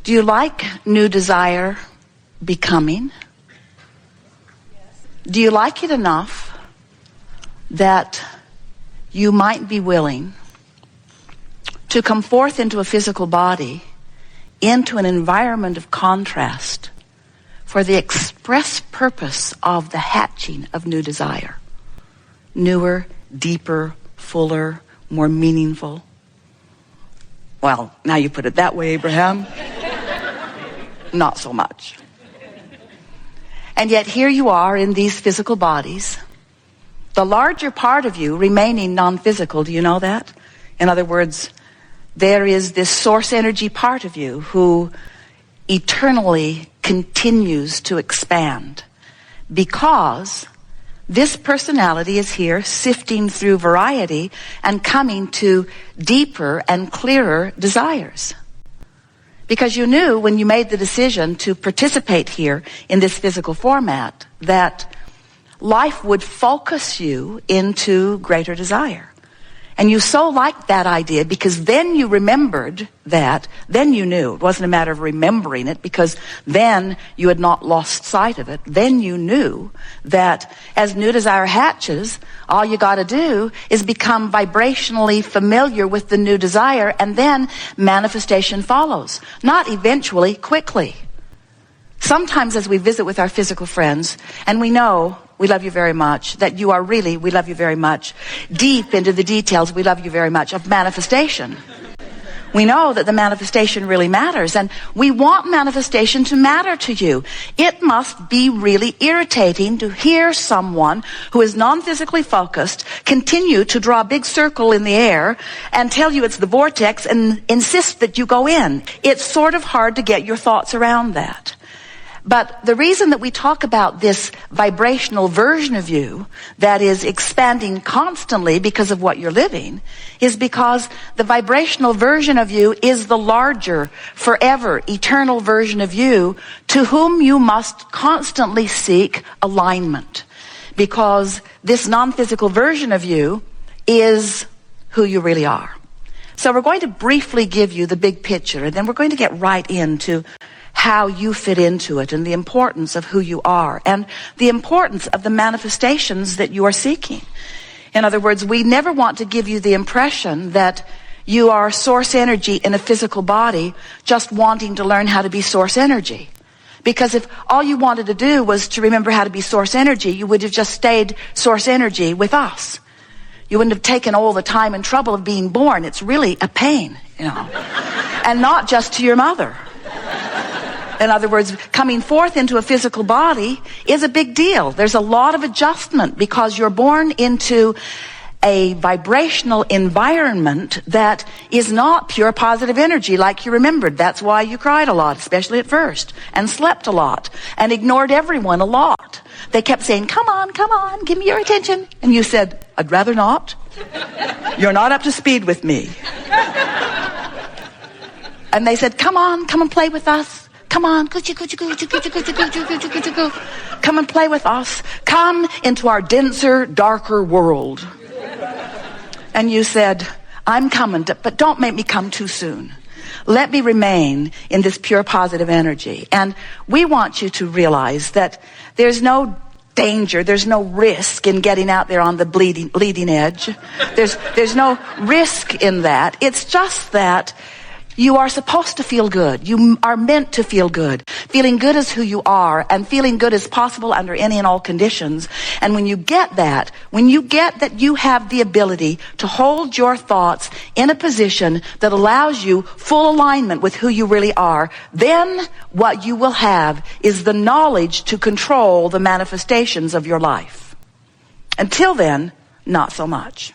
Do you like new desire becoming? Do you like it enough that you might be willing to come forth into a physical body, into an environment of contrast, for the express purpose of the hatching of new desire? Newer, deeper, fuller, more meaningful. Well, now you put it that way, Abraham. Not so much. And yet here you are in these physical bodies, the larger part of you remaining non-physical. Do you know that? In other words, there is this source energy part of you who eternally continues to expand, because this personality is here sifting through variety and coming to deeper and clearer desires. Because you knew when you made the decision to participate here in this physical format that life would focus you into greater desire. And you so liked that idea because then you remembered that, then you knew. It wasn't a matter of remembering it because then you had not lost sight of it. Then you knew that as new desire hatches, all you got to do is become vibrationally familiar with the new desire, and then manifestation follows. Not eventually, quickly. Sometimes as we visit with our physical friends, and we know we love you very much, that you are really, we love you very much, deep into the details, we love you very much, of manifestation. We know that the manifestation really matters, and we want manifestation to matter to you. It must be really irritating to hear someone who is non-physically focused continue to draw a big circle in the air and tell you it's the vortex and insist that you go in. It's sort of hard to get your thoughts around that. But the reason that we talk about this vibrational version of you that is expanding constantly because of what you're living is because the vibrational version of you is the larger, forever, eternal version of you to whom you must constantly seek alignment. Because this non-physical version of you is who you really are. So we're going to briefly give you the big picture, and then we're going to get right into how you fit into it and the importance of who you are and the importance of the manifestations that you are seeking. In other words, we never want to give you the impression that you are source energy in a physical body just wanting to learn how to be source energy. Because if all you wanted to do was to remember how to be source energy, you would have just stayed source energy with us. You wouldn't have taken all the time and trouble of being born. It's really a pain, you know. And not just to your mother. In other words, coming forth into a physical body is a big deal. There's a lot of adjustment because you're born into a vibrational environment that is not pure positive energy like you remembered. That's why you cried a lot, especially at first, and slept a lot, and ignored everyone a lot. They kept saying, come on, give me your attention. And you said, I'd rather not. You're not up to speed with me. And they said, come on, play with us. Come on, come and play with us. Come into our denser, darker world. And you said, I'm coming, but don't make me come too soon. Let me remain in this pure positive energy. And we want you to realize that there's no danger, there's no risk in getting out there on the bleeding edge. There's no risk in that. It's just that you are supposed to feel good. You are meant to feel good. Feeling good is who you are, and feeling good is possible under any and all conditions. And when you get that you have the ability to hold your thoughts in a position that allows you full alignment with who you really are, then what you will have is the knowledge to control the manifestations of your life. Until then, not so much.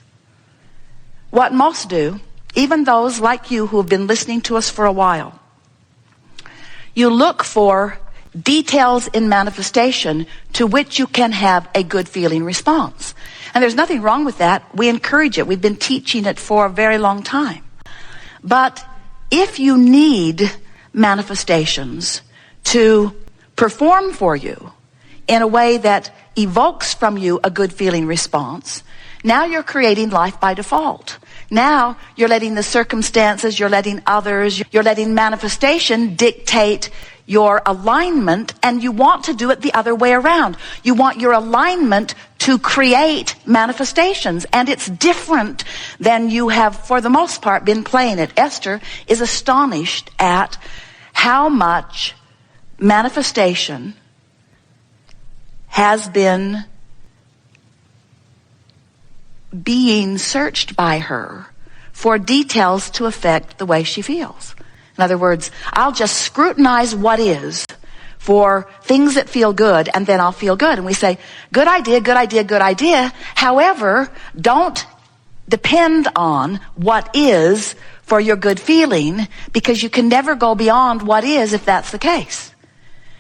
What most do, even those like you who have been listening to us for a while, you look for details in manifestation to which you can have a good feeling response. And there's nothing wrong with that. We encourage it. We've been teaching it for a very long time. But if you need manifestations to perform for you in a way that evokes from you a good feeling response, now you're creating life by default. Now you're letting the circumstances, you're letting others, you're letting manifestation dictate your alignment, and you want to do it the other way around. You want your alignment to create manifestations, and it's different than you have, for the most part, been playing it. Esther is astonished at how much manifestation has been being searched by her for details to affect the way she feels. In other words, I'll just scrutinize what is for things that feel good, and then I'll feel good. And we say, good idea, good idea, good idea. However, don't depend on what is for your good feeling, because you can never go beyond what is if that's the case.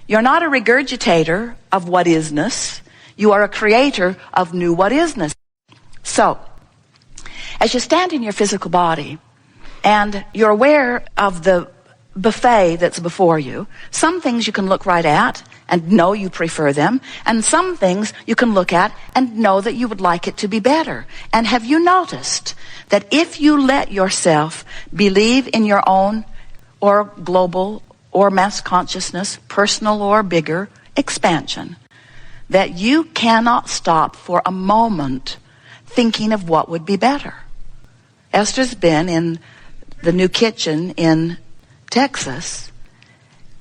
You're not a regurgitator of what isness. You are a creator of new what isness. So, as you stand in your physical body, and you're aware of the buffet that's before you, some things you can look right at and know you prefer them, and some things you can look at and know that you would like it to be better. And have you noticed that if you let yourself believe in your own or global or mass consciousness, personal or bigger expansion, that you cannot stop for a moment thinking of what would be better? Esther's been in the new kitchen in Texas,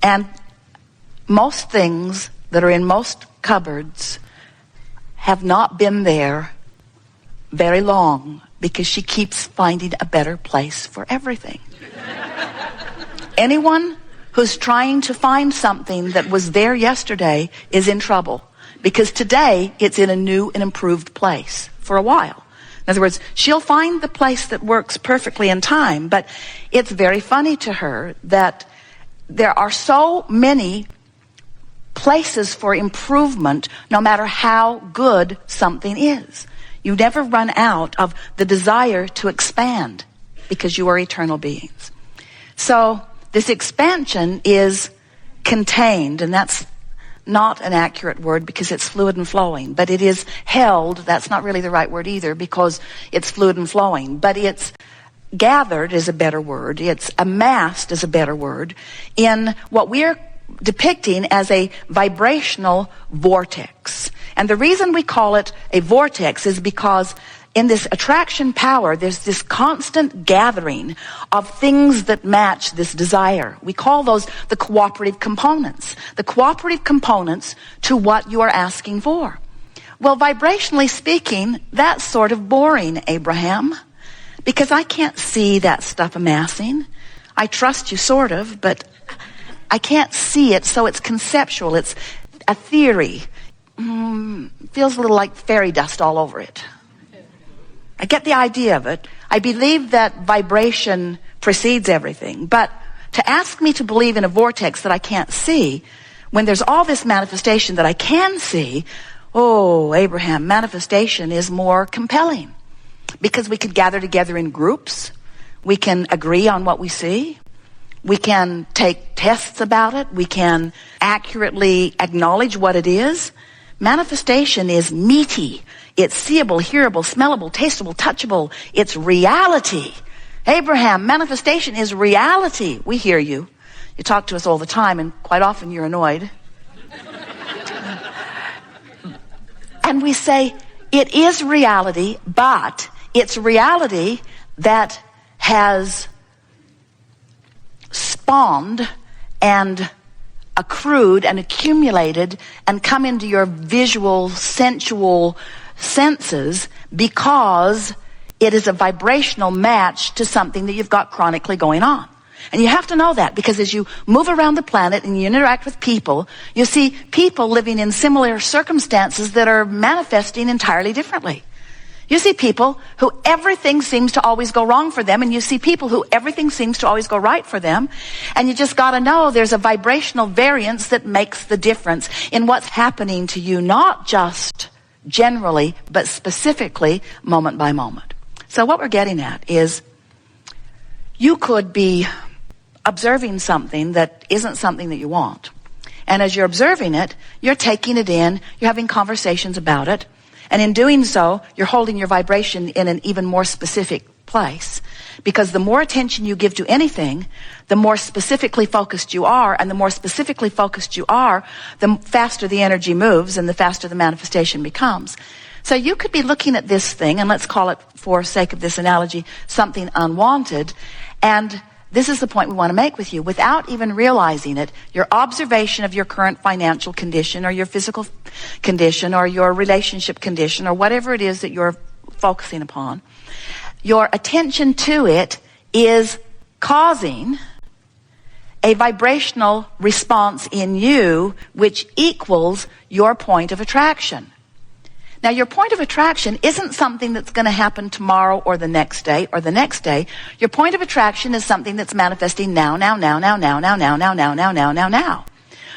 and most things that are in most cupboards have not been there very long, because she keeps finding a better place for everything. Anyone who's trying to find something that was there yesterday is in trouble, because today it's in a new and improved place for a while. In other words, she'll find the place that works perfectly in time, but it's very funny to her that there are so many places for improvement no matter how good something is. You never run out of the desire to expand, because you are eternal beings. So this expansion is contained, and that's not an accurate word because it's fluid and flowing, but it is held. That's not really the right word either, because it's fluid and flowing, but it's gathered is a better word. It's amassed is a better word in what we're depicting as a vibrational vortex. And the reason we call it a vortex is because in this attraction power, there's this constant gathering of things that match this desire. We call those the cooperative components. The cooperative components to what you are asking for. Well, vibrationally speaking, that's sort of boring, Abraham, because I can't see that stuff amassing. I trust you sort of, but I can't see it, so it's conceptual. It's a theory. Feels a little like fairy dust all over it. I get the idea of it. I believe that vibration precedes everything. But to ask me to believe in a vortex that I can't see, when there's all this manifestation that I can see, oh, Abraham, manifestation is more compelling. Because we could gather together in groups. We can agree on what we see. We can take tests about it. We can accurately acknowledge what it is. Manifestation is meaty. It's seeable, hearable, smellable, tasteable, touchable. It's reality. Abraham, manifestation is reality. We hear you. You talk to us all the time, and quite often you're annoyed. And we say, it is reality, but it's reality that has spawned and accrued and accumulated and come into your visual, sensual senses because it is a vibrational match to something that you've got chronically going on. And you have to know that, because as you move around the planet and you interact with people, you see people living in similar circumstances that are manifesting entirely differently. You see people who everything seems to always go wrong for them, and you see people who everything seems to always go right for them. And you just got to know there's a vibrational variance that makes the difference in what's happening to you, not just generally, but specifically moment by moment. So what we're getting at is you could be observing something that isn't something that you want. And as you're observing it, you're taking it in, you're having conversations about it. And in doing so, you're holding your vibration in an even more specific place. Because the more attention you give to anything, the more specifically focused you are, and the more specifically focused you are, the faster the energy moves and the faster the manifestation becomes. So you could be looking at this thing, and let's call it, for sake of this analogy, something unwanted, and this is the point we want to make with you. Without even realizing it, your observation of your current financial condition or your physical condition or your relationship condition or whatever it is that you're focusing upon, your attention to it is causing a vibrational response in you which equals your point of attraction. Now, your point of attraction isn't something that's going to happen tomorrow or the next day or the next day. Your point of attraction is something that's manifesting now.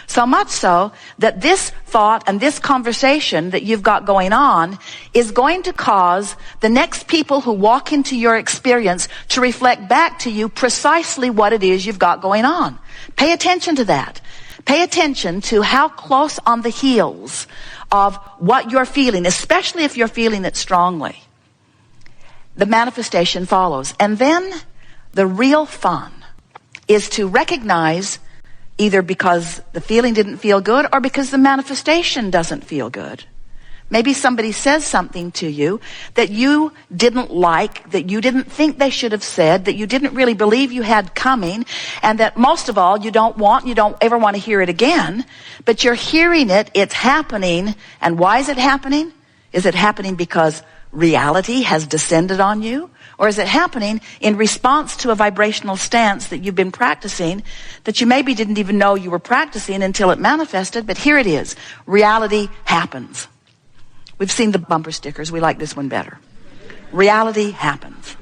So much so that this thought and this conversation that you've got going on is going to cause the next people who walk into your experience to reflect back to you precisely what it is you've got going on. Pay attention to that. Pay attention to how close on the heels of what you're feeling, especially if you're feeling it strongly, the manifestation follows. And then the real fun is to recognize, either because the feeling didn't feel good or because the manifestation doesn't feel good. Maybe somebody says something to you that you didn't like, that you didn't think they should have said, that you didn't really believe you had coming, and that most of all you don't ever want to hear it again, but you're hearing it, it's happening. And why is it happening? Is it happening because reality has descended on you? Or is it happening in response to a vibrational stance that you've been practicing that you maybe didn't even know you were practicing until it manifested? But here it is. Reality happens. We've seen the bumper stickers. We like this one better. Reality happens.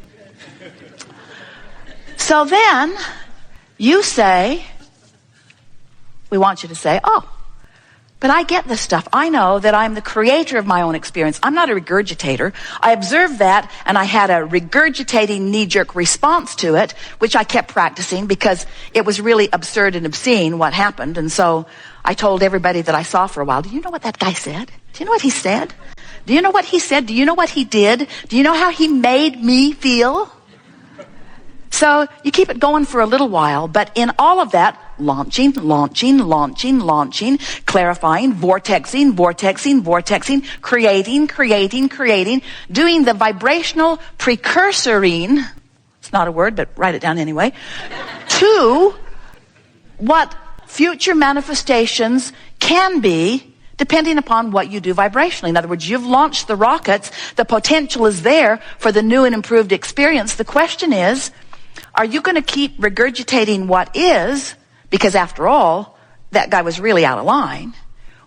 So then you say, we want you to say, oh, but I get this stuff. I know that I'm the creator of my own experience. I'm not a regurgitator. I observed that, and I had a regurgitating knee-jerk response to it, which I kept practicing because it was really absurd and obscene what happened. And so I told everybody that I saw for a while, do you know what that guy said? Do you know what he said? Do you know what he said? Do you know what he did? Do you know how he made me feel? So you keep it going for a little while, but in all of that, launching, clarifying, vortexing, creating, doing the vibrational precursoring, it's not a word, but write it down anyway, to what future manifestations can be depending upon what you do vibrationally. In other words, you've launched the rockets, the potential is there for the new and improved experience. The question is, are you going to keep regurgitating what is, because after all, that guy was really out of line?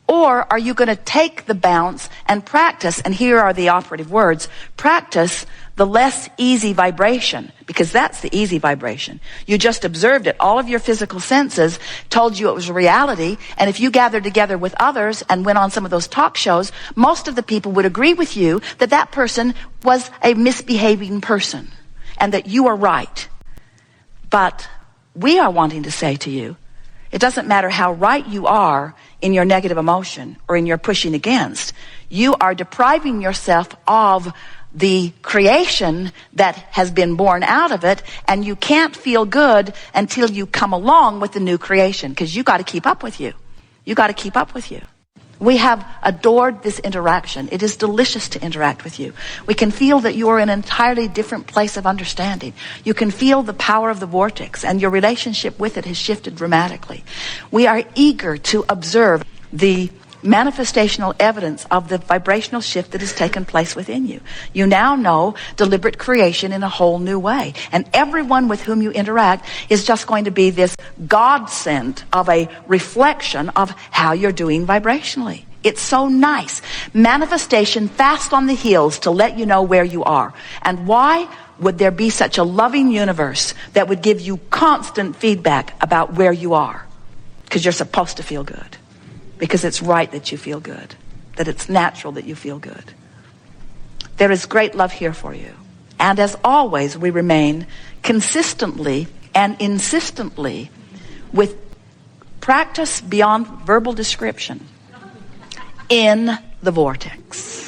Or are you going to take the bounce and practice, and here are the operative words, practice the less easy vibration, because that's the easy vibration. You just observed it. All of your physical senses told you it was reality, and if you gathered together with others and went on some of those talk shows, most of the people would agree with you that that person was a misbehaving person and that you are right. But we are wanting to say to you, it doesn't matter how right you are in your negative emotion or in your pushing against, you are depriving yourself of the creation that has been born out of it, and you can't feel good until you come along with the new creation, because you got to keep up with you. You got to keep up with you. We have adored this interaction. It is delicious to interact with you. We can feel that you are in an entirely different place of understanding. You can feel the power of the vortex, and your relationship with it has shifted dramatically. We are eager to observe the manifestational evidence of the vibrational shift that has taken place within you. You now know deliberate creation in a whole new way. And everyone with whom you interact is just going to be this godsend of a reflection of how you're doing vibrationally. It's so nice. Manifestation fast on the heels to let you know where you are. And why would there be such a loving universe that would give you constant feedback about where you are? Because you're supposed to feel good. Because it's right that you feel good, that it's natural that you feel good. There is great love here for you. And as always, we remain consistently and insistently with practice beyond verbal description in the vortex.